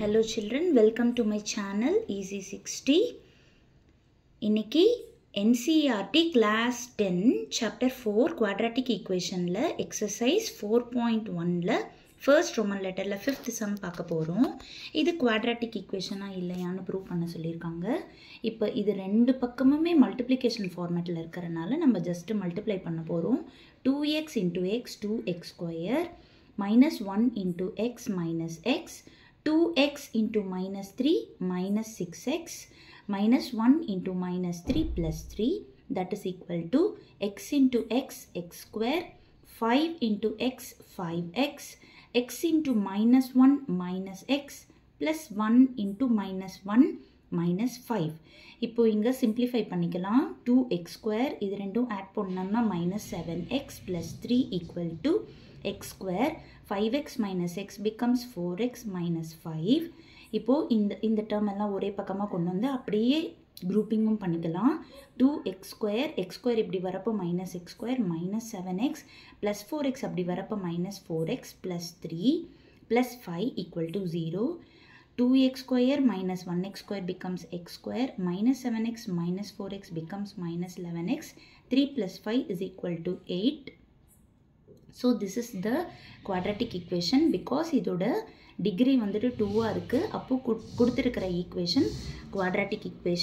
Hello children, welcome to my channel Easy 60. இன்னைக்கு NCERT class 10 chapter 4 quadratic equation ல exercise 4.1 ல first Roman letter ல 5th sum பார்க்க போறோம். இது quadratic equation இல்லையான்னு prove பண்ண சொல்லிருக்காங்க. இப்போ இது ரெண்டு பக்கமுமே multiplication formatல இருக்கறனால நம்ம just multiply பண்ண போறோம். 2x into x 2x square minus 1 into x minus x 2x into minus 3 minus 6x minus 1 into minus 3 plus 3 that is equal to x into x x square 5 into x 5x x into minus 1 minus x plus 1 into minus 1 minus 5. இப்போ இங்க simplify பண்ணிக்கலாம் 2x square இது ரெண்டும் add பண்ணோம்னா minus 7x plus 3 equal to x square 5x minus x becomes 4x minus 5. இப்போ இந்த term எல்லாம் ஒரே பக்கமா கொண்டு வந்து அப்படியே groupingum பண்ணிக்கலாம் 2x square இப்படி வரப்போ minus x square minus 7x plus 4x அப்படி வரப்போ minus 4x plus 3 plus 5 equal to 0. 2x square minus 1x square becomes x square minus 7x minus 4x becomes minus 11x 3 plus 5 is equal to 8. So this is the quadratic equation because இதோட degree வந்துட்டு 2 இருக்கு அப்போ கொடுத்திருக்கிற equation quadratic equation